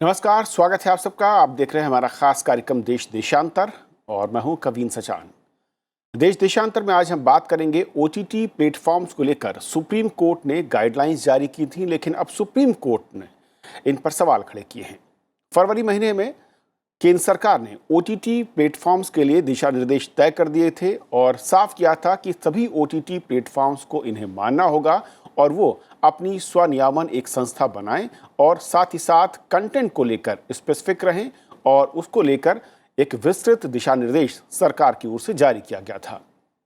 नमस्कार, स्वागत है आप सबका। आप देख रहे हैं हमारा खास कार्यक्रम देश देशांतर और मैं हूं कवीन सचान। देश देशांतर में आज हम बात करेंगे ओटीटी प्लेटफॉर्म्स को लेकर। सुप्रीम कोर्ट ने गाइडलाइंस जारी की थी, लेकिन अब सुप्रीम कोर्ट ने इन पर सवाल खड़े किए हैं। फरवरी महीने में केंद्र सरकार ने ओटीटी प्लेटफॉर्म्स के लिए दिशा निर्देश तय कर दिए थे और साफ किया था कि सभी ओटीटी प्लेटफॉर्म्स को इन्हें मानना होगा और वो अपनी स्वनियामन एक संस्था बनाएं और साथ ही साथ कंटेंट को लेकर स्पेसिफिक रहें और उसको लेकर एक विस्तृत दिशा निर्देश सरकार की ओर से जारी किया गया था।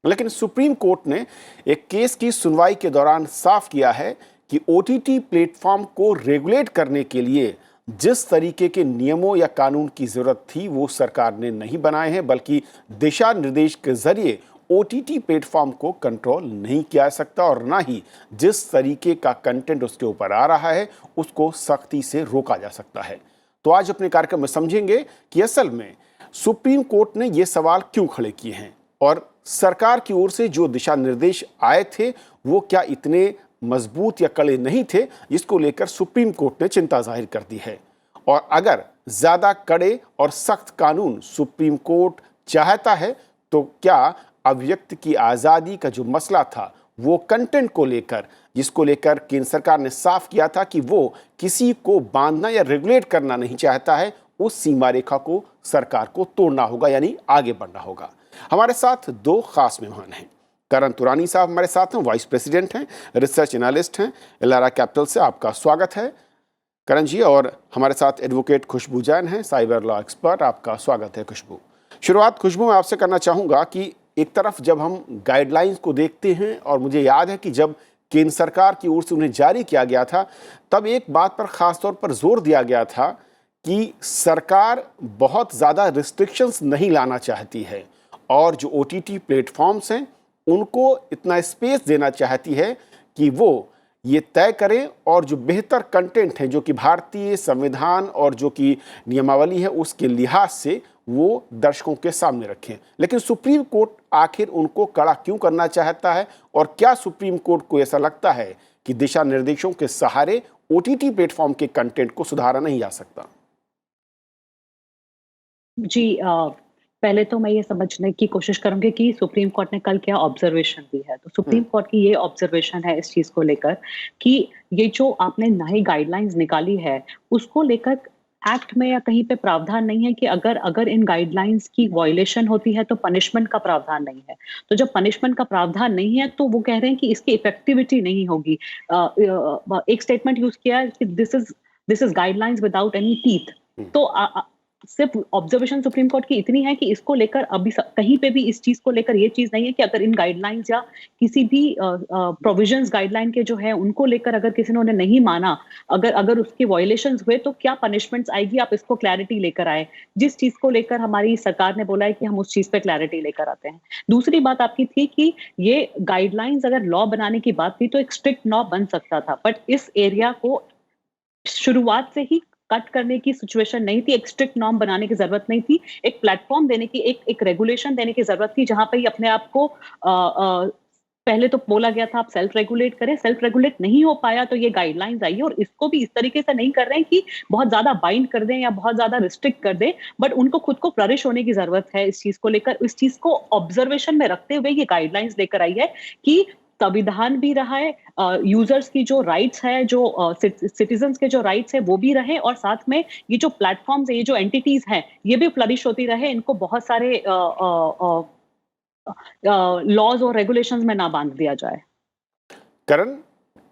लेकिन सुप्रीम कोर्ट ने एक केस की सुनवाई के दौरान साफ किया है कि ओटीटी प्लेटफॉर्म को रेगुलेट करने के लिए जिस तरीके के नियमों या कानून की जरूरत थी वो सरकार ने नहीं बनाए हैं, बल्कि दिशा निर्देश के जरिए ओटीटी प्लेटफॉर्म को कंट्रोल नहीं किया जा सकता और ना ही जिस तरीके का कंटेंट उसके ऊपर आ रहा है उसको सख्ती से रोका जा सकता है। तो आज अपने कार्यक्रम में समझेंगे कि असल में सुप्रीम कोर्ट ने ये सवाल क्यों खड़े किए हैं और सरकार की ओर से जो दिशा निर्देश आए थे वो क्या इतने मजबूत या कड़े नहीं थे, जिसको लेकर सुप्रीम कोर्ट ने चिंता जाहिर कर दी है। और अगर ज्यादा कड़े और सख्त कानून सुप्रीम कोर्ट चाहता है तो क्या अभिव्यक्ति की आजादी का जो मसला था वो कंटेंट को लेकर, जिसको लेकर केंद्र सरकार ने साफ किया था कि वो किसी को बांधना या रेगुलेट करना नहीं चाहता है, उस सीमा रेखा को सरकार को तोड़ना होगा, यानी आगे बढ़ना होगा। हमारे साथ दो खास मेहमान हैं। करण तुरानी साहब हमारे साथ हैं, वाइस प्रेसिडेंट हैं, रिसर्च एनालिस्ट हैं, इलारा कैपिटल से। आपका स्वागत है करण जी। और हमारे साथ एडवोकेट खुशबू जैन हैं, साइबर लॉ एक्सपर्ट। आपका स्वागत है खुशबू। शुरुआत खुशबू मैं आपसे करना चाहूँगा कि एक तरफ जब हम गाइडलाइंस को देखते हैं और मुझे याद है कि जब केंद्र सरकार की ओर से उन्हें जारी किया गया था तब एक बात पर ख़ास तौर पर जोर दिया गया था कि सरकार बहुत ज़्यादा रिस्ट्रिक्शंस नहीं लाना चाहती है और जो ओटीटी प्लेटफॉर्म्स हैं उनको इतना स्पेस देना चाहती है कि वो ये तय करें और जो बेहतर कंटेंट है जो कि भारतीय संविधान और जो कि नियमावली है उसके लिहाज से वो दर्शकों के सामने रखें। लेकिन सुप्रीम कोर्ट आखिर उनको कड़ा क्यों करना चाहता है और क्या सुप्रीम कोर्ट को ऐसा लगता है कि दिशा निर्देशों के सहारे ओटीटी प्लेटफॉर्म के कंटेंट को सुधारा नहीं जा सकता? जी पहले तो मैं ये समझने की कोशिश करूंगी कि सुप्रीम कोर्ट ने कल क्या ऑब्जर्वेशन दी है। तो सुप्रीम कोर्ट की ये ऑब्जर्वेशन है इस चीज को लेकर कि ये जो आपने नई गाइडलाइंस निकाली है उसको लेकर एक्ट में या कहीं पे प्रावधान नहीं है कि अगर अगर इन गाइडलाइंस की वायलेशन होती है तो पनिशमेंट का प्रावधान नहीं है। तो जब पनिशमेंट का प्रावधान नहीं है तो वो कह रहे हैं कि इसकी इफेक्टिविटी नहीं होगी। एक स्टेटमेंट यूज किया है कि this is guidelines without any teeth. तो सिर्फ ऑब्जर्वेशन सुप्रीम कोर्ट की इतनी है कि इसको लेकर अभी कहीं पे भी इस चीज को लेकर ये चीज नहीं है कि अगर इन गाइडलाइंस या किसी भी प्रोविजंस गाइडलाइन के जो है उनको लेकर अगर किसी ने उन्हें नहीं माना, अगर अगर उसके वायलेशंस हुए तो क्या पनिशमेंट्स आएगी, आप इसको क्लैरिटी लेकर आए। जिस चीज को लेकर हमारी सरकार ने बोला है कि हम उस चीज पे क्लैरिटी लेकर आते हैं। दूसरी बात आपकी थी कि ये गाइडलाइंस अगर लॉ बनाने की बात थी तो एक स्ट्रिक्ट लॉ बन सकता था, बट इस एरिया को शुरुआत से ही कट करने की सिचुएशन नहीं थी। एक स्ट्रिक्ट नॉर्म बनाने की जरूरत नहीं थी, एक प्लेटफॉर्म देने की, एक रेगुलेशन देने की जरूरत थी जहां पे अपने आप को पहले तो बोला गया था आप सेल्फ रेगुलेट करें। सेल्फ रेगुलेट नहीं हो पाया तो ये गाइडलाइंस आई है और इसको भी इस तरीके से नहीं कर रहे हैं कि बहुत ज्यादा बाइंड कर दें या बहुत ज्यादा रिस्ट्रिक्ट कर दें, बट उनको खुद को फ्लरिश होने की जरूरत है इस चीज को लेकर। इस चीज को ऑब्जर्वेशन में रखते हुए ये गाइडलाइंस लेकर आई है कि संविधान भी रहा है, यूजर्स की जो राइट्स है, जो सिटीजन्स के जो राइट्स है वो भी रहे, और साथ में ये जो प्लेटफॉर्म्स है, ये जो एंटिटीज हैं ये भी फ्लरिश होती रहे, इनको बहुत सारे लॉज और रेगुलेशंस में ना बांध दिया जाए। करण,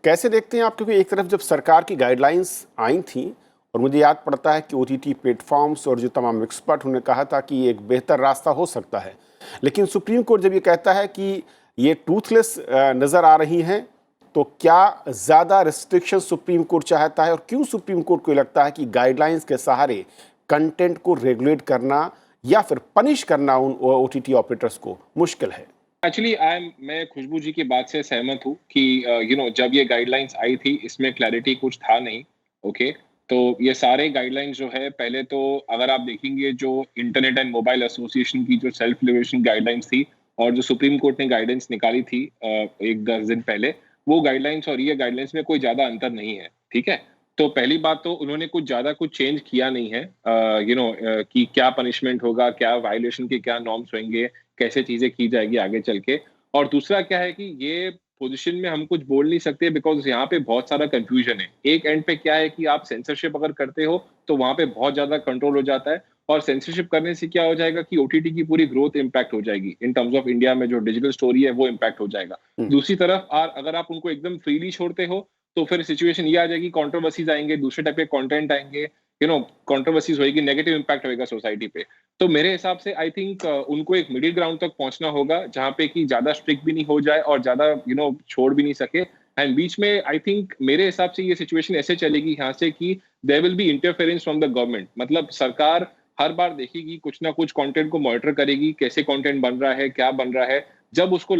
कैसे देखते हैं आप? क्योंकि एक तरफ जब सरकार की गाइडलाइंस आई थी और मुझे याद पड़ता है कि ओटीटी प्लेटफॉर्म्स और जो तमाम एक्सपर्ट उन्होंने कहा था कि एक बेहतर रास्ता हो सकता है, लेकिन सुप्रीम कोर्ट जब ये कहता है कि ये टूथलेस नज़र आ रही हैं, तो क्या ज़्यादा रिस्ट्रिक्शन सुप्रीम कोर्ट चाहता है और क्यों सुप्रीम कोर्ट को लगता है कि गाइडलाइंस के सहारे कंटेंट को रेगुलेट करना या फिर पनिश करना उन ओटीटी ऑपरेटर्स को मुश्किल है? एक्चुअली मैं खुशबू जी की बात से सहमत हूँ कि जब ये गाइडलाइंस आई थी इसमें क्लैरिटी कुछ था नहीं। ओके, तो ये सारे गाइडलाइंस जो है, पहले तो अगर आप देखेंगे जो इंटरनेट एंड मोबाइल एसोसिएशन की जो सेल्फ रेगुलेशन गाइडलाइंस थी और जो सुप्रीम कोर्ट ने गाइडेंस निकाली थी 10 दिन पहले, वो गाइडलाइंस और ये गाइडलाइंस में कोई ज्यादा अंतर नहीं है। ठीक है, तो पहली बात तो उन्होंने कुछ ज्यादा कुछ चेंज किया नहीं है, कि क्या पनिशमेंट होगा, क्या वायलेशन के क्या नॉर्म्स होंगे, कैसे चीजें की जाएगी आगे चल के। और दूसरा क्या है कि ये पोजीशन में हम कुछ बोल नहीं सकते बिकॉज यहाँ पे बहुत सारा कंफ्यूजन है। एक एंड पे क्या है कि आप सेंसरशिप अगर करते हो तो वहां पे बहुत ज्यादा कंट्रोल हो जाता है, और सेंसरशिप करने से क्या हो जाएगा कि ओटीटी की पूरी ग्रोथ इंपैक्ट हो जाएगी इन टर्म्स ऑफ इंडिया में जो डिजिटल स्टोरी है वो इंपैक्ट हो जाएगा। दूसरी तरफ अगर आप उनको एकदम फ्रीली छोड़ते हो तो फिर सिचुएशन ये आ जाएगी, कंट्रोवर्सीज आएंगे, दूसरे टाइप के कंटेंट आएंगे, कंट्रोवर्सीज होएगी, नेगेटिव इंपैक्ट होएगा सोसाइटी पे। तो मेरे हिसाब से आई थिंक उनको एक मिडिल ग्राउंड तक पहुंचना होगा जहां पे कि ज्यादा स्ट्रिक्ट भी नहीं हो जाए और ज्यादा छोड़ भी नहीं सके। एंड बीच में आई थिंक मेरे हिसाब से ये सिचुएशन ऐसे चलेगी यहाँ से कि there will be interference from the government. मतलब सरकार हर बार देखेगी, कुछ ना कुछ कंटेंट को मॉनिटर करेगी, कैसे कंटेंट बन रहा है, क्या बन रहा है। जब उनको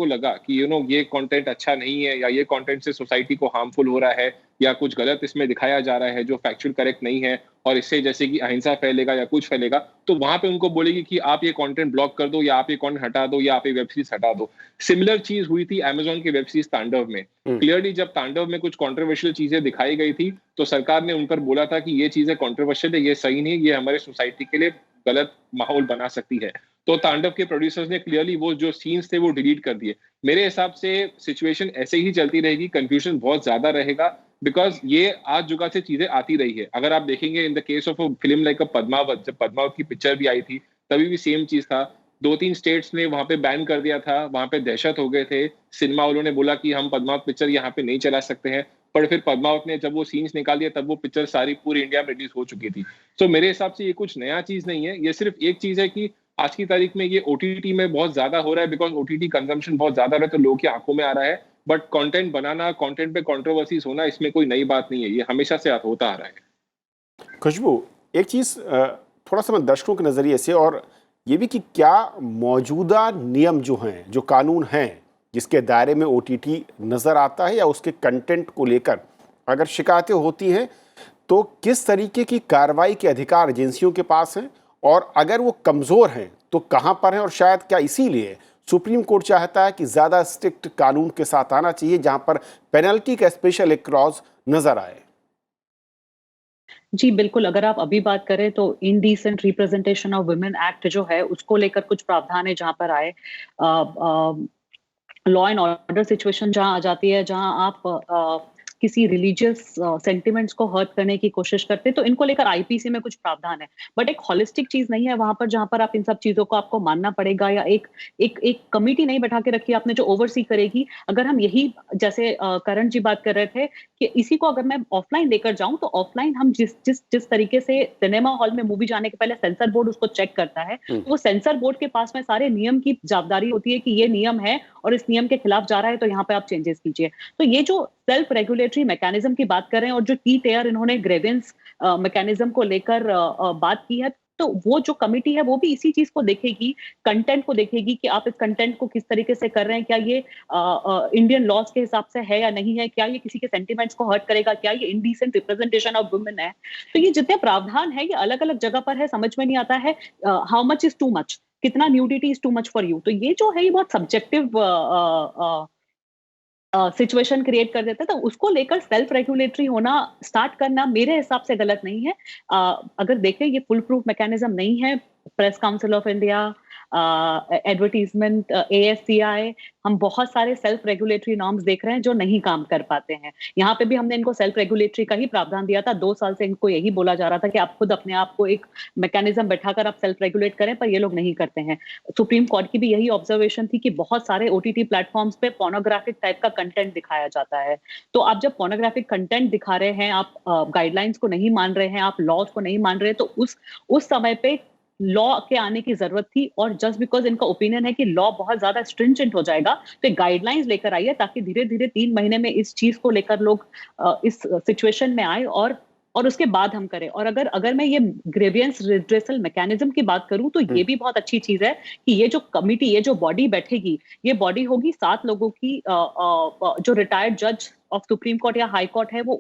लगा कि ये कंटेंट अच्छा नहीं है या ये कंटेंट से सोसाइटी को हार्मफुल हो रहा है या कुछ गलत इसमें दिखाया जा रहा है जो फैक्चुअल करेक्ट नहीं है और इससे जैसे कि अहिंसा फैलेगा या कुछ फैलेगा, तो वहां पे उनको बोलेगी कि आप ये कंटेंट ब्लॉक कर दो या आप ये कंटेंट हटा दो या आप ये वेब सीरीज हटा दो। सिमिलर चीज हुई थी अमेजोन की वेब सीरीज तांडव में। क्लियरली जब तांडव में कुछ कॉन्ट्रोवर्शियल चीजें दिखाई गई थी तो सरकार ने उन पर बोला था कि ये चीजें कॉन्ट्रोवर्शियल है, ये सही नहीं, ये हमारे सोसाइटी के लिए गलत माहौल बना सकती है। तो तांडव के प्रोड्यूसर्स ने क्लियरली वो जो सीन्स थे वो डिलीट कर दिए। मेरे हिसाब से सिचुएशन ऐसे ही चलती रहेगी, कंफ्यूजन बहुत ज्यादा रहेगा बिकॉज ये आज जुगा से चीजें आती रही है। अगर आप देखेंगे in the case of a film like a Padmaavat, जब पद्मावत की पिक्चर भी आई थी तभी भी सेम चीज था। 2-3 स्टेट्स ने वहां पे बैन कर दिया था, वहां पे दहशत हो गए थे, सिनेमा वालों ने बोला कि हम पद्मावत पिक्चर यहाँ पे नहीं चला सकते हैं। पर फिर पद्मावत ने जब वो सीन्स निकाल दिया तब वो पिक्चर सारी पूरी इंडिया में रिलीज हो चुकी थी। तो मेरे हिसाब से ये कुछ नया चीज नहीं है, ये सिर्फ एक चीज है कि आज की तारीख में ये ओटीटी में बहुत ज्यादा हो रहा है बिकॉज ओटीटी कंजम्पशन बहुत ज्यादा रहा है तो लोगों की आंखों में आ रहा है। बट कंटेंट बनाना, कंटेंट पे कंट्रोवर्सीज होना, इसमें कोई नई बात नहीं है, ये हमेशा से होता आ रहा है। खुशबू, एक चीज थोड़ा सा मैं दर्शकों के नजरिए से और ये भी कि क्या मौजूदा नियम जो हैं, जो कानून हैं जिसके दायरे में ओटीटी नजर आता है या उसके कंटेंट को लेकर अगर शिकायतें होती हैं तो किस तरीके की कार्रवाई के अधिकार एजेंसियों के पास हैं और अगर वो कमज़ोर हैं तो कहाँ पर हैं? और शायद क्या इसीलिए सुप्रीम कोर्ट चाहता है कि ज़्यादा स्ट्रिक्ट कानून के साथ आना चाहिए जहां पर पेनल्टी का स्पेशल एक क्लॉज नजर आए? जी बिल्कुल, अगर आप अभी बात करें तो indecent representation of women act जो है उसको लेकर कुछ प्रावधान है जहां पर आए। लॉ एंड ऑर्डर सिचुएशन जहां आ जाती है, जहां आप किसी रिलीजियस सेंटिमेंट्स को हर्ट करने की कोशिश करते हैं तो इनको लेकर आईपीसी में कुछ प्रावधान है, बट एक होलिस्टिक चीज नहीं है वहां पर जहां पर आप इन सब चीजों को आपको मानना पड़ेगा या एक कमिटी नहीं बैठा के रखी आपने जो ओवरसी करेगी। अगर हम यही जैसे करण जी बात कर रहे थे कि इसी को अगर मैं ऑफलाइन लेकर जाऊं तो ऑफलाइन हम जिस तरीके से सिनेमा हॉल में मूवी जाने के पहले सेंसर बोर्ड उसको चेक करता है, तो वो सेंसर बोर्ड के पास में सारे नियम की जवाबदारी होती है कि ये नियम है और इस नियम के खिलाफ जा रहा है तो यहाँ पे आप चेंजेस कीजिए। तो ये जो सेल्फ रेगुलेटरी मैकेनिज्म की बात कर रहे हैं और जो टी टेयर इन्होंने ग्रेवेंस मैकेनिज्म को लेकर बात की है, तो वो जो कमिटी है वो भी इसी चीज को देखेगी, कंटेंट को देखेगी कि आप इस कंटेंट को किस तरीके से कर रहे हैं, क्या ये इंडियन लॉज के हिसाब से है या नहीं है, क्या ये किसी के सेंटिमेंट्स को हर्ट करेगा, क्या ये इनडिसेंट रिप्रेजेंटेशन ऑफ वुमेन है। तो ये जितने प्रावधान है ये अलग अलग जगह पर है, समझ में नहीं आता है how much is too much, कितना nudity is too much for you. तो ये जो है ये बहुत सब्जेक्टिव सिचुएशन क्रिएट कर देता है, तो उसको लेकर सेल्फ रेगुलेटरी होना स्टार्ट करना मेरे हिसाब से गलत नहीं है। अगर देखें ये फुल प्रूफ मैकेनिज्म नहीं है, press council of India, advertisement, AFCI, हम बहुत सारे सेल्फ रेगुलेटरी नॉर्म्स देख रहे हैं जो नहीं काम कर पाते हैं। यहाँ पे भी हमने इनको सेल्फ रेगुलेटरी का ही प्रावधान दिया था, 2 साल से इनको यही बोला जा रहा था कि आप खुद अपने आप को एक मैकेनिज्म बैठाकर आप सेल्फ रेगुलेट करें, पर ये लोग नहीं करते हैं। सुप्रीम कोर्ट की भी यही ऑब्जर्वेशन थी कि बहुत सारे OTT प्लेटफॉर्म्स पे पोर्नोग्राफिक टाइप का कंटेंट दिखाया जाता है। तो आप जब पोर्नोग्राफिक कंटेंट दिखा रहे हैं, आप गाइडलाइंस को नहीं मान रहे हैं, आप लॉज को नहीं मान रहे, तो उस समय पे लॉ के आने की जरूरत थी। और जस्ट बिकॉज इनका ओपिनियन है कि लॉ बहुत ज्यादा स्ट्रिंजेंट हो जाएगा तो गाइडलाइंस लेकर आई है ताकि धीरे धीरे 3 महीने में इस चीज को लेकर लोग इस सिचुएशन में आए और उसके बाद हम करें। और अगर मैं ये ग्रेवियंस रिड्रेसल मैकेनिज्म की बात करूं तो ये भी बहुत अच्छी चीज है कि ये जो कमिटी, ये जो बॉडी बैठेगी, ये बॉडी होगी 7 लोगों की, जो रिटायर्ड जज ऑफ सुप्रीम कोर्ट या हाई कोर्ट है वो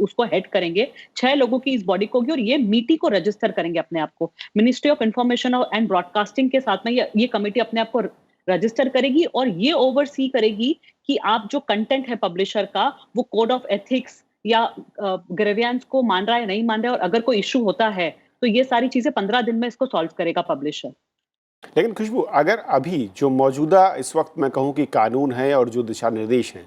उसको हेड करेंगे। 6 लोगों की इस बॉडी को होगी और ये मीटी को रजिस्टर करेंगे अपने आप को। Ministry of information and broadcasting के साथ में ये कमेटी अपने आप को रजिस्टर करेगी और ये ओवरसी करेगी कि आप जो कंटेंट है पब्लिशर का वो कोड ऑफ एथिक्स या ग्रेवियंस को मान रहा है नहीं मान रहा है, और अगर कोई इशू होता है तो ये सारी चीजें 15 दिन में इसको सॉल्व करेगा पब्लिशर। लेकिन खुशबू, अगर अभी जो मौजूदा इस वक्त मैं कहूँ कि कानून है और जो दिशा निर्देश हैं,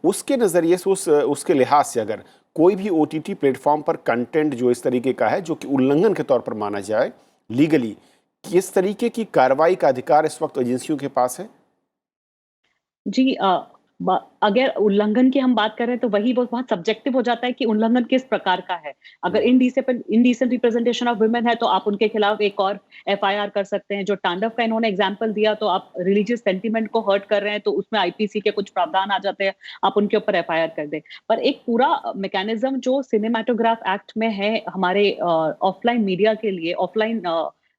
उसके नज़रिए से उसके लिहाज से अगर कोई भी ओटीटी प्लेटफॉर्म पर कंटेंट जो इस तरीके का है जो कि उल्लंघन के तौर पर माना जाए लीगली, किस तरीके की कार्रवाई का अधिकार इस वक्त एजेंसियों के पास है? जी अगर उल्लंघन की हम बात करें तो वही बहुत सब्जेक्टिव हो जाता है कि उल्लंघन किस प्रकार का है। अगर इनडिसेंट रिप्रेजेंटेशन ऑफ वुमेन है तो आप उनके खिलाफ एक और एफआईआर कर सकते हैं। जो तांडव का इन्होंने एग्जांपल दिया, तो आप रिलीजियस सेंटिमेंट को हर्ट कर रहे हैं तो उसमें आईपीसी के कुछ प्रावधान आ जाते हैं, आप उनके ऊपर एफआईआर कर दें। पर एक पूरा मैकेनिज्म जो सिनेमेटोग्राफ एक्ट में है हमारे ऑफलाइन मीडिया के लिए, ऑफलाइन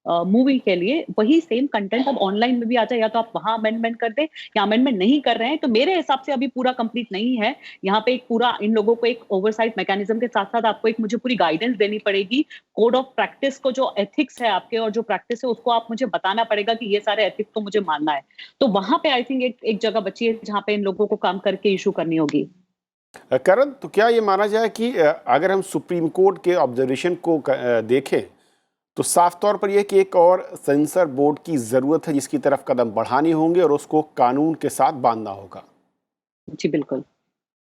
मूवी के लिए, वही सेम कंटेंट अब ऑनलाइन में भी आ जाए, या तो आप वहां अमेंडमेंट कर दे या अमेंडमेंट नहीं कर रहे हैं तो मेरे हिसाब से अभी पूरा कंप्लीट नहीं है। यहाँ पे एक पूरा इन लोगों को एक ओवरसाइट मैकेनिज्म के साथ साथ आपको एक मुझे पूरी गाइडेंस देनी पड़ेगी। कोड ऑफ प्रैक्टिस को जो एथिक्स है आपके और जो प्रैक्टिस है उसको आप मुझे बताना पड़ेगा कि ये सारे एथिक्स को मुझे मानना है। तो वहां पे आई थिंक एक जगह बची है जहाँ पे इन लोगों को काम करके इशू करनी होगी। करण, तो क्या ये माना जाए कि अगर हम सुप्रीम कोर्ट के ऑब्जर्वेशन को देखें तो साफ तौर पर यह कि एक और सेंसर बोर्ड की जरूरत है जिसकी तरफ कदम बढ़ाने होंगे और उसको कानून के साथ बांधना होगा? जी बिल्कुल।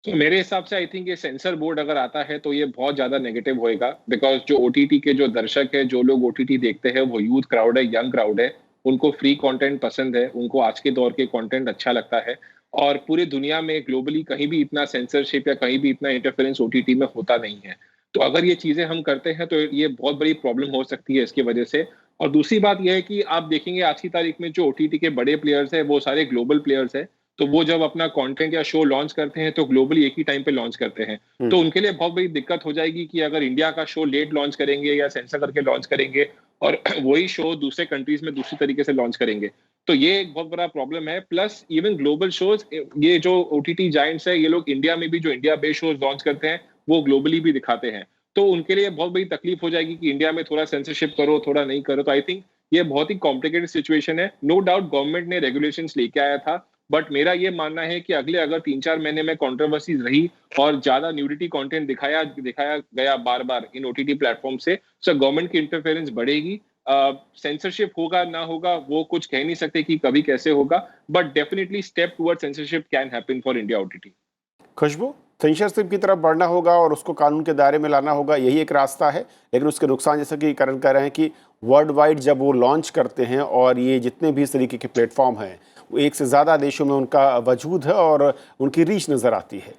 तो मेरे हिसाब से आई थिंक ये सेंसर बोर्ड अगर आता है तो ये बहुत ज्यादा नेगेटिव होएगा, बिकॉज जो ओटीटी के जो दर्शक है, जो लोग ओटीटी देखते हैं, वो यूथ क्राउड है, यंग क्राउड है, उनको फ्री कंटेंट पसंद है, उनको आज के दौर के कंटेंट अच्छा लगता है। और पूरी दुनिया में ग्लोबली कहीं भी इतना सेंसरशिप या कहीं भी इतना इंटरफेरेंस ओटीटी में होता नहीं है। तो अगर ये चीजें हम करते हैं तो ये बहुत बड़ी प्रॉब्लम हो सकती है इसकी वजह से। और दूसरी बात यह है कि आप देखेंगे आज की तारीख में जो ओटीटी के बड़े प्लेयर्स हैं वो सारे ग्लोबल प्लेयर्स हैं। तो वो जब अपना कंटेंट या शो लॉन्च करते हैं तो ग्लोबली एक ही टाइम पे लॉन्च करते हैं। तो उनके लिए बहुत बड़ी दिक्कत हो जाएगी कि अगर इंडिया का शो लेट लॉन्च करेंगे या सेंसर करके लॉन्च करेंगे और वही शो दूसरे कंट्रीज में दूसरी तरीके से लॉन्च करेंगे, तो ये एक बहुत बड़ा प्रॉब्लम है। प्लस इवन ग्लोबल शोज, ये जो ओटीटी जायंट्स है, ये लोग इंडिया में भी जो इंडिया बेस्ड शोज लॉन्च करते हैं वो ग्लोबली भी दिखाते हैं। तो उनके लिए बहुत बड़ी तकलीफ हो जाएगी कि इंडिया में थोड़ा सेंसरशिप करो, थोड़ा नहीं करो। तो आई थिंक ये बहुत ही कॉम्प्लिकेटेड सिचुएशन है। नो डाउट गवर्नमेंट ने रेगुलेशंस लेके आया था, बट मेरा ये मानना है कि अगर 3-4 महीने में कंट्रोवर्सीज रही और ज्यादा न्यूडिटी कंटेंट दिखाया गया बार बार इन ओटीटी प्लेटफॉर्म से, तो गवर्नमेंट की इंटरफेरेंस बढ़ेगी। सेंसरशिप होगा ना होगा वो कुछ कह नहीं सकते कि कभी कैसे होगा, but definitely step toward censorship can happen for India OTT. Khushbu, censorship की तरफ बढ़ना होगा और उसको कानून के दायरे में लाना होगा, यही एक रास्ता है। लेकिन उसके नुकसान, जैसा कि करण कह रहे हैं कि वर्ल्ड वाइड जब वो लॉन्च करते हैं और ये जितने भी इस तरीके के प्लेटफॉर्म हैं, वो एक से ज़्यादा देशों में उनका वजूद है और उनकी रीच नज़र आती है।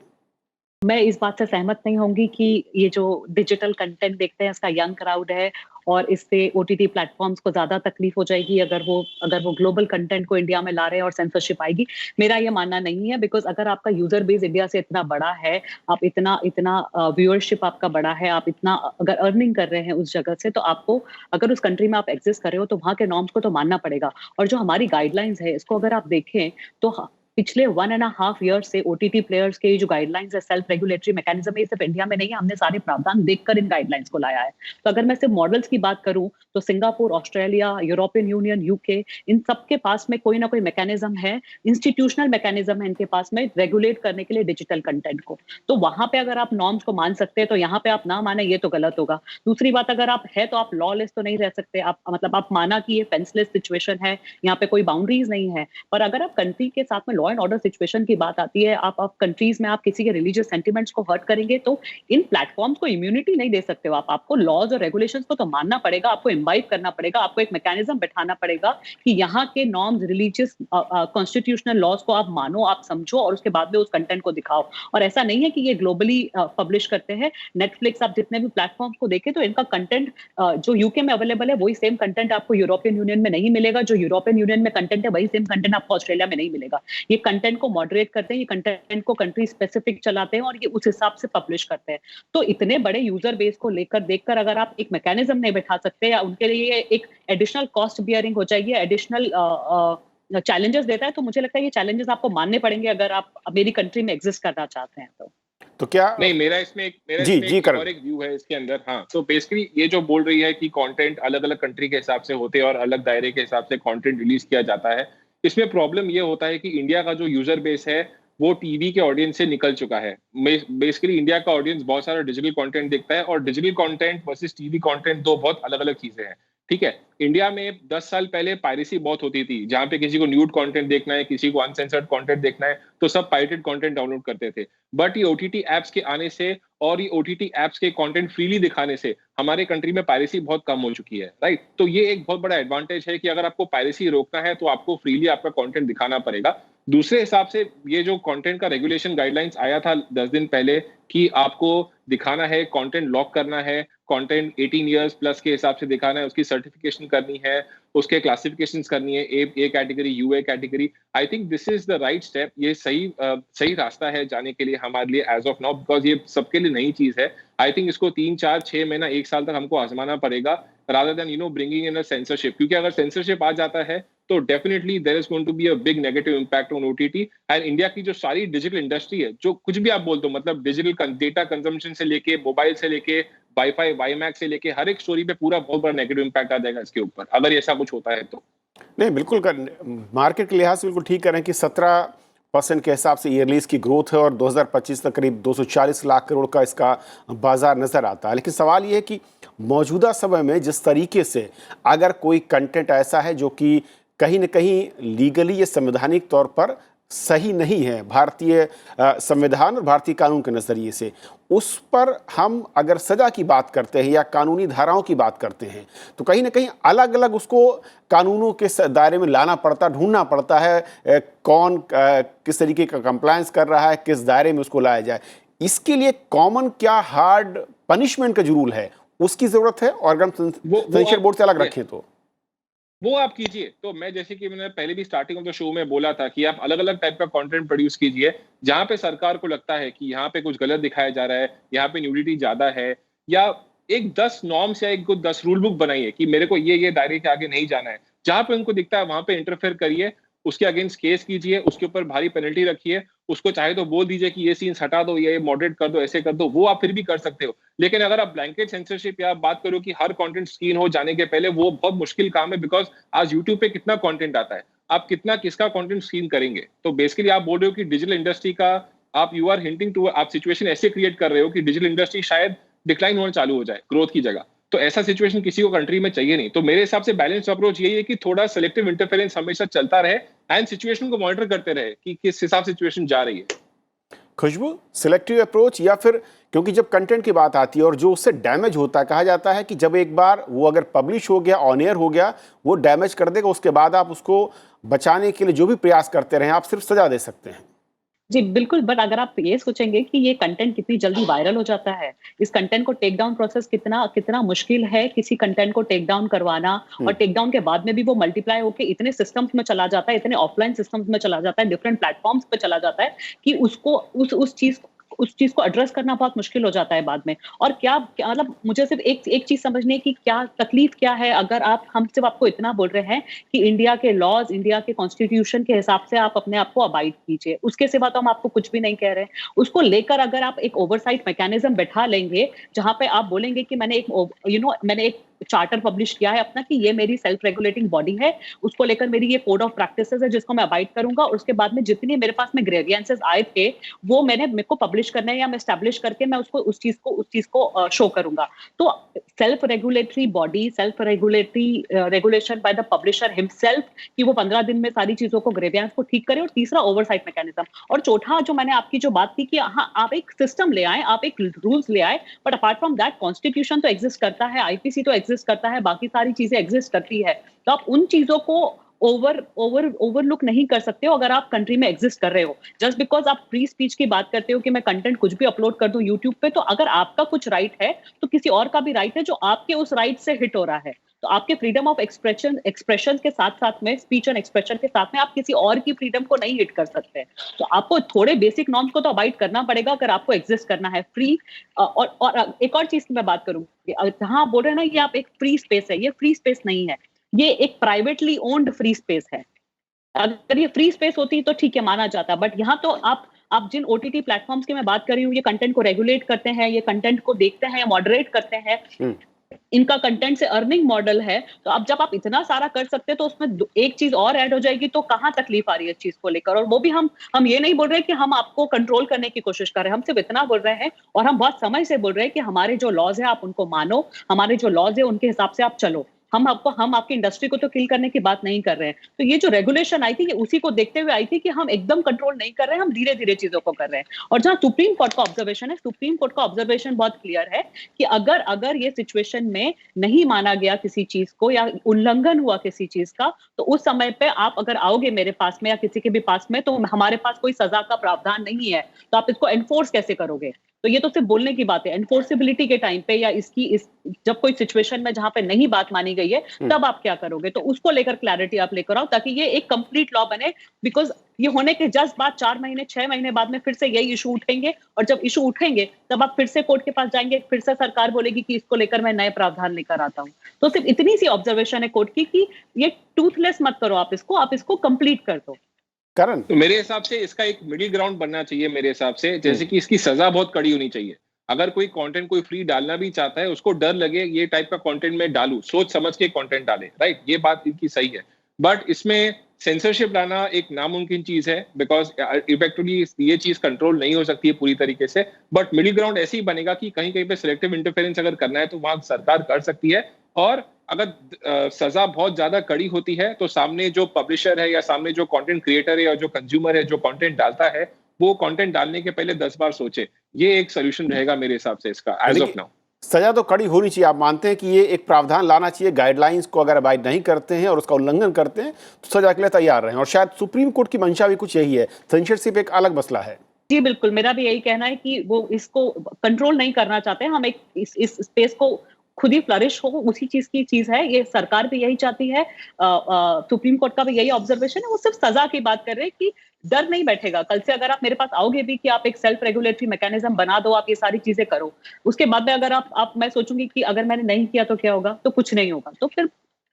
मैं इस बात से सहमत नहीं होंगी कि ये जो डिजिटल कंटेंट देखते हैं इसका यंग क्राउड है और इससे ओटीटी प्लेटफॉर्म्स को ज्यादा तकलीफ हो जाएगी अगर वो ग्लोबल कंटेंट को इंडिया में ला रहे हैं और सेंसरशिप आएगी। मेरा ये मानना नहीं है, बिकॉज अगर आपका यूजर बेस इंडिया से इतना बड़ा है, आप इतना व्यूअरशिप आपका बड़ा है, आप इतना अगर अर्निंग कर रहे हैं उस जगह से, तो आपको अगर उस कंट्री में आप एग्जिस्ट कर रहे हो तो वहां के नॉर्म्स को तो मानना पड़ेगा। और जो हमारी गाइडलाइंस है इसको अगर आप देखें तो पिछले 1.5 ईयर से ओटीटी प्लेयर्स के जो गाइडलाइंस है, सेल्फ रेगुलेटरी मैकेनिज्म है, ये सिर्फ इंडिया में नहीं है, हमने सारे प्रावधान देखकर इन गाइडलाइंस को लाया है। तो अगर मैं सिर्फ मॉडल्स की बात करूं तो Singapore, Australia, European Union, UK, इन सबके पास में कोई ना कोई मैकेनिज्म है, इंस्टीट्यूशनल मैकेनिज्म है इनके पास में रेगुलेट करने के लिए डिजिटल कंटेंट को। तो वहां पे अगर आप नॉर्म्स को मान सकते हैं तो यहाँ पे आप ना माने ये तो गलत होगा। दूसरी बात, अगर आप है तो आप लॉलेस तो नहीं रह सकते। आप मतलब आप माना कि ये फेंसलेस सिचुएशन है, यहाँ पे कोई बाउंड्रीज नहीं है, पर अगर आप कंट्री के साथ में लॉ एंड ऑर्डर सिचुएशन की बात आती है, आप कंट्रीज में आप किसी के रिलीजियस सेंटिमेंट्स को हर्ट करेंगे तो इन प्लेटफॉर्म्स को इम्यूनिटी नहीं दे सकते हो आप। आपको लॉज और रेगुलेशंस को तो मानना पड़ेगा, आपको इम्बाइब करना पड़ेगा, आपको एक मैकेनिज्म बैठाना पड़ेगा कि यहाँ के नॉर्म्स, रिलीजियस कॉन्स्टिट्यूशनल लॉज को आप मानो, आप समझो और उसके बाद में उस कंटेंट को दिखाओ। और ऐसा नहीं है कि ये ग्लोबली पब्लिश करते हैं। नेटफ्लिक्स, आप जितने भी प्लेटफॉर्म को देखें तो इनका कंटेंट जो यूके में अवेलेबल है वही सेम कंटेंट आपको यूरोपियन यूनियन में नहीं मिलेगा, जो यूरोपियन यूनियन में कंटेंट है वही सेम कंटेंट आपको ऑस्ट्रेलिया में नहीं मिलेगा। ये कंटेंट को मॉडरेट करते हैं, ये कंटेंट को कंट्री स्पेसिफिक चलाते हैं और ये उस हिसाब से पब्लिश करते हैं। तो इतने बड़े यूजर बेस को लेकर देखकर अगर आप एक मैकेनिज्म नहीं बैठा सकते या उनके लिए एक एडिशनल कॉस्ट बियरिंग हो जाएगी, एडिशनल चैलेंजेस देता है, तो मुझे लगता है ये चैलेंजेस आपको मानने पड़ेंगे अगर आप मेरी कंट्री में एग्जिस्ट करना चाहते हैं तो क्या नहीं, मेरा इसमें एक और एक व्यू है इसके अंदर। हाँ, तो बेसिकली ये जो बोल रही है कि कंटेंट अलग अलग कंट्री के हिसाब से होते हैं और अलग दायरे के हिसाब से कंटेंट रिलीज किया जाता है, इसमें प्रॉब्लम ये होता है कि इंडिया का जो यूजर बेस है वो टीवी के ऑडियंस से निकल चुका है। बेसिकली इंडिया का ऑडियंस बहुत सारा डिजिटल कंटेंट देखता है, और digital content versus TV content दो बहुत अलग अलग चीजें हैं। ठीक है, इंडिया में 10 साल पहले पायरेसी बहुत होती थी, जहां पे किसी को न्यूड कंटेंट देखना है, किसी को अनसेंसर्ड कंटेंट देखना है, तो सब पायरेटेड कंटेंट डाउनलोड करते थे। बट ये ओटीटी एप्स के आने से और ये ओटीटी एप्स के कंटेंट फ्रीली दिखाने से हमारे कंट्री में पायरेसी बहुत कम हो चुकी है, राइट? तो ये एक बहुत बड़ा एडवांटेज है कि अगर आपको पायरेसी रोकना है तो आपको फ्रीली आपका कंटेंट दिखाना पड़ेगा। दूसरे हिसाब से ये जो कंटेंट का रेगुलेशन गाइडलाइंस आया था 10 दिन पहले कि आपको दिखाना है, कंटेंट लॉक करना है, कंटेंट 18 इयर्स प्लस के हिसाब से दिखाना है, उसकी सर्टिफिकेशन करनी है, उसके क्लासिफिकेशंस करनी है, A category, UA category. I think this is the right step. ये सही रास्ता है जाने के लिए हमारे लिए एज ऑफ नाउ, बिकॉज ये सबके लिए नई चीज है। आई थिंक इसको 3, 4, 6 महीना, 1 साल तक हमको आजमाना पड़ेगा, rather than bringing in a censorship. क्योंकि अगर सेंसरशिप आ जाता है तो definitely there is going to be a big negative impact on OTT and India की जो सारी डिजिटल इंडस्ट्री है, जो कुछ भी आप बोल दो, मतलब डिजिटल डेटा कंजम्पशन से लेके, मोबाइल से लेके, वाईफाई, वाईमैक्स से लेके, हर एक स्टोरी पे पूरा बहुत बड़ा नेगेटिव इंपैक्ट आ जाएगा इसके ऊपर, अगर ऐसा कुछ होता है तो। नहीं, बिल्कुल मार्केट के लिहाज से बिल्कुल ठीक करें कि 17% के हिसाब से ईयरलीज की ग्रोथ है और 2025 तक करीब 240 लाख करोड़ का इसका बाजार नजर आता है। लेकिन सवाल ये है कि मौजूदा समय में जिस तरीके से अगर कोई कंटेंट ऐसा है जो कि कहीं न कहीं लीगली या संवैधानिक तौर पर सही नहीं है भारतीय संविधान और भारतीय कानून के नज़रिए से, उस पर हम अगर सज़ा की बात करते हैं या कानूनी धाराओं की बात करते हैं तो कहीं ना कहीं अलग अलग उसको कानूनों के दायरे में लाना पड़ता, ढूंढना पड़ता है कौन किस तरीके का कंप्लायंस कर रहा है, किस दायरे में उसको लाया जाए। इसके लिए कॉमन क्या हार्ड पनिशमेंट का जो रूल है उसकी ज़रूरत है, और अगर हम सेंसर बोर्ड से अलग रखें तो वो आप कीजिए। तो मैं, जैसे कि मैंने पहले भी स्टार्टिंग ऑफ द शो में बोला था कि आप अलग अलग टाइप का कंटेंट प्रोड्यूस कीजिए, जहां पे सरकार को लगता है कि यहाँ पे कुछ गलत दिखाया जा रहा है, यहाँ पे न्यूडिटी ज्यादा है, या एक 10 नॉर्म्स या एक 10 रूल बुक बनाइए कि मेरे को ये दायरे के आगे नहीं जाना है। जहां पे उनको दिखता है वहां पे इंटरफेयर करिए, उसके अगेंस्ट केस कीजिए, उसके ऊपर भारी पेनल्टी रखिए, उसको चाहे तो बोल दीजिए कि ये सीन्स हटा दो, ये मॉडरेट कर दो, ऐसे कर दो, वो आप फिर भी कर सकते हो। लेकिन अगर आप ब्लैंकेट सेंसरशिप या आप बात करो कि हर कंटेंट स्क्रीन हो जाने के पहले, वो बहुत मुश्किल काम है, बिकॉज आज यूट्यूब पे कितना कंटेंट आता है, आप किसका कंटेंट स्क्रीन करेंगे? तो बेसिकली आप बोल रहे हो कि डिजिटल इंडस्ट्री का आप यू आर हिंटिंग टू, आप सिचुएशन ऐसे क्रिएट कर रहे हो कि डिजिटल इंडस्ट्री शायद डिक्लाइन होना चालू हो जाए ग्रोथ की जगह। तो ऐसा सिचुएशन किसी को कंट्री में चाहिए नहीं। तो मेरे हिसाब से बैलेंस अप्रोच यही है कि थोड़ा सेलेक्टिव इंटरफेरेंस हमेशा चलता रहे एंड सिचुएशन को मॉनिटर करते रहे कि किस हिसाब से सिचुएशन जा रही है। खुशबू, सिलेक्टिव अप्रोच या फिर, क्योंकि जब कंटेंट की बात आती है और जो उससे डैमेज होता है, कहा जाता है कि जब एक बार वो अगर पब्लिश हो गया, ऑन एयर हो गया, वो डैमेज कर देगा, उसके बाद आप उसको बचाने के लिए जो भी प्रयास करते रहें आप सिर्फ सजा दे सकते हैं। जी बिल्कुल, बट अगर आप ये सोचेंगे कि ये कंटेंट कितनी जल्दी वायरल हो जाता है, इस कंटेंट को टेक डाउन प्रोसेस कितना मुश्किल है किसी कंटेंट को टेक डाउन करवाना, और टेक डाउन के बाद में भी वो मल्टीप्लाई होकर इतने सिस्टम्स में चला जाता है, इतने ऑफलाइन सिस्टम्स में चला जाता है, डिफरेंट प्लेटफॉर्म्स पे चला जाता है कि उसको उस चीज को एड्रेस करना बहुत मुश्किल हो जाता है बाद में। और क्या मतलब मुझे सिर्फ एक चीज समझने की क्या तकलीफ क्या है, अगर हम सिर्फ आपको इतना बोल रहे हैं कि इंडिया के लॉज, इंडिया के कॉन्स्टिट्यूशन के हिसाब से आप अपने आप को अबाइड कीजिए, उसके सिवा तो हम आपको कुछ भी नहीं कह रहे हैं। उसको लेकर अगर आप एक ओवरसाइट मैकेनिज्म बैठा लेंगे जहां पे आप बोलेंगे कि मैंने एक चार्टर पब्लिश किया है अपना कि ये मेरी सेल्फ रेगुलेटिंग बॉडी है, उसको लेकर मेरी ये कोड ऑफ प्रैक्टिसेस है जिसको मैं अबाइड करूंगा, और उसके बाद में जितनी मेरे पास में ग्रेवियंसेस आए थे वो मेरे को पब्लिश करना है या मैं एस्टैब्लिश करके मैं उसको उस चीज को शो करूंगा। तो self regulatory body, self regulation by the publisher himself कि वो 15 दिन में सारी चीजों को, ग्रेवियंस को ठीक करे, और तीसरा ओवरसाइट मैकेनिज्म, और चौथा जो मैंने आपकी जो बात की कि हाँ आप एक सिस्टम ले आए, आप एक रूल्स ले आए, but apart from that constitution तो एग्जिस्ट करता है, आईपीसी तो एग्जिस्ट करता है, बाकी सारी चीजें एग्जिस्ट करती है। तो आप उन चीजों को ओवरलुक नहीं कर सकते हो अगर आप कंट्री में एग्जिस्ट कर रहे हो। जस्ट बिकॉज आप फ्री स्पीच की बात करते हो कि मैं कंटेंट कुछ भी अपलोड कर दूं यूट्यूब पे, तो अगर आपका कुछ राइट है तो किसी और का भी राइट है जो आपके उस राइट से हिट हो रहा है। तो आपके फ्रीडम ऑफ एक्सप्रेशन के साथ साथ में, स्पीच एंड एक्सप्रेशन के साथ में, आप किसी और की फ्रीडम को नहीं हिट कर सकते। तो आपको थोड़े बेसिक नॉर्म्स को तो अवॉइड करना पड़ेगा अगर आपको एग्जिस्ट करना है फ्री। और एक और चीज की मैं बात करूंगी, जहां बोल रहे हैं ना ये आप एक फ्री स्पेस है, ये फ्री स्पेस नहीं है, ये एक प्राइवेटली ओन्ड फ्री स्पेस है। अगर ये फ्री स्पेस होती तो ठीक है, माना जाता, बट यहाँ तो आप जिन ओटीटी प्लेटफॉर्म्स की मैं बात कर रही हूँ, ये कंटेंट को रेगुलेट करते हैं, ये कंटेंट को देखते हैं, मॉडरेट करते हैं, इनका कंटेंट से अर्निंग मॉडल है, तो अब जब आप इतना सारा कर सकते हैं तो उसमें एक चीज और ऐड हो जाएगी, तो कहाँ तकलीफ आ रही है इस चीज को लेकर। और वो भी हम ये नहीं बोल रहे कि हम आपको कंट्रोल करने की कोशिश कर रहे हैं, हम सिर्फ इतना बोल रहे हैं और हम बहुत समय से बोल रहे हैं कि हमारे जो लॉज है आप उनको मानो, हमारे जो लॉज है उनके हिसाब से आप चलो। हम आपकी इंडस्ट्री को तो किल करने की बात नहीं कर रहे हैं। तो ये जो रेगुलेशन आई थी ये उसी को देखते हुए आई थी कि हम एकदम कंट्रोल नहीं कर रहे हैं, हम धीरे धीरे चीजों को कर रहे हैं। और जहां सुप्रीम कोर्ट का ऑब्जर्वेशन है, सुप्रीम कोर्ट का ऑब्जर्वेशन बहुत क्लियर है कि अगर ये सिचुएशन में नहीं माना गया किसी चीज को या उल्लंघन हुआ किसी चीज का, तो उस समय पे आप अगर आओगे मेरे पास में या किसी के भी पास में, तो हमारे पास कोई सजा का प्रावधान नहीं है, तो आप इसको एनफोर्स कैसे करोगे। तो ये तो सिर्फ बोलने की बात है। एनफोर्सेबिलिटी के टाइम पे या जब कोई सिचुएशन में जहां पे नहीं बात मानी गई है तब आप क्या करोगे, तो उसको लेकर क्लैरिटी आप लेकर आओ ताकि ये एक कंप्लीट लॉ बने। बिकॉज ये होने के जस्ट बाद 4 महीने 6 महीने बाद में फिर से यही इशू उठेंगे, और जब इशू उठेंगे तब आप फिर से कोर्ट के पास जाएंगे, फिर से सरकार बोलेगी कि इसको लेकर मैं नए प्रावधान लेकर आता हूं। तो सिर्फ इतनी सी ऑब्जर्वेशन है कोर्ट की कि ये टूथलेस मत करो, आप इसको कंप्लीट कर दो। करण, तो मेरे हिसाब से इसका एक मिडिल ग्राउंड बनना चाहिए मेरे हिसाब से, जैसे कि इसकी सजा बहुत कड़ी होनी चाहिए। अगर कोई कंटेंट कोई फ्री डालना भी चाहता है, उसको डर लगे ये टाइप का कंटेंट में डालूं, सोच समझ के कंटेंट डाले, राइट, ये बात इनकी सही है। बट इसमें सेंसरशिप लाना एक नामुमकिन चीज है, बिकॉज इफेक्टिवली ये चीज कंट्रोल नहीं हो सकती है पूरी तरीके से। बट मिडिल ग्राउंड ऐसे ही बनेगा कि कहीं कहीं पे सिलेक्टिव इंटरफेरेंस अगर करना है तो वहां सरकार कर सकती है, और अगर सजा बहुत ज्यादा कड़ी होती है तो सामने जो पब्लिशर है या सामने जो कंटेंट क्रिएटर है या जो कंज्यूमर है जो कंटेंट डालता है, वो कंटेंट डालने के पहले 10 बार सोचे। ये एक सोल्यूशन रहेगा मेरे हिसाब से इसका एज ऑफ नाउ। सजा तो कड़ी होनी चाहिए। आप मानते हैं कि ये एक प्रावधान लाना चाहिए, गाइडलाइंस को अगर अबाइड नहीं करते हैं और उसका उल्लंघन करते हैं तो सजा के लिए तैयार रहें, और शायद सुप्रीम कोर्ट की मंशा भी कुछ यही है। सेंसरशिप एक अलग मसला है। जी बिल्कुल, मेरा भी यही कहना है कि वो इसको कंट्रोल नहीं करना चाहते हैं। हम एक इस स्पेस को खुद ही फ्लरिश हो, उसी चीज की चीज है। ये सरकार भी यही चाहती है, सुप्रीम कोर्ट का भी यही ऑब्जर्वेशन है। वो सिर्फ सजा की बात कर रहे हैं कि डर नहीं बैठेगा। कल से अगर आप मेरे पास आओगे भी कि आप एक सेल्फ रेगुलेटरी मैकेनिज्म बना दो, आप ये सारी चीजें करो, उसके बाद में अगर आप मैं सोचूंगी कि अगर मैंने नहीं किया तो क्या होगा, तो कुछ नहीं होगा, तो फिर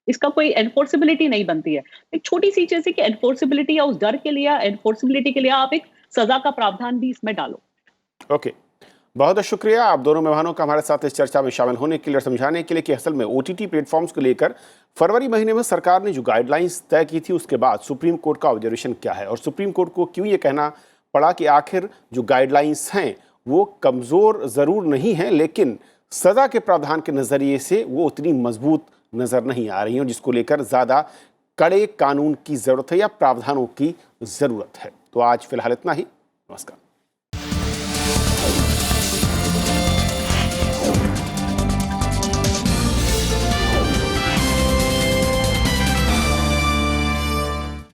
इसका कोई एनफोर्सेबिलिटी नहीं बनती है। एक छोटी सी चीज है कि एनफोर्सेबिलिटी या उस डर के लिए, एनफोर्सेबिलिटी के लिए आप एक सजा का प्रावधान भी इसमें डालो। ओके, बहुत बहुत शुक्रिया आप दोनों मेहमानों का हमारे साथ इस चर्चा में शामिल होने के लिए और समझाने के लिए कि असल में ओटीटी प्लेटफॉर्म्स को लेकर फरवरी महीने में सरकार ने जो गाइडलाइंस तय की थी उसके बाद सुप्रीम कोर्ट का ऑब्जर्वेशन क्या है, और सुप्रीम कोर्ट को क्यों ये कहना पड़ा कि आखिर जो गाइडलाइंस हैं वो कमज़ोर ज़रूर नहीं हैं, लेकिन सज़ा के प्रावधान के नज़रिए से वो उतनी मजबूत नज़र नहीं आ रही हैं, जिसको लेकर ज़्यादा कड़े कानून की ज़रूरत है या प्रावधानों की ज़रूरत है। तो आज फिलहाल इतना ही। नमस्कार।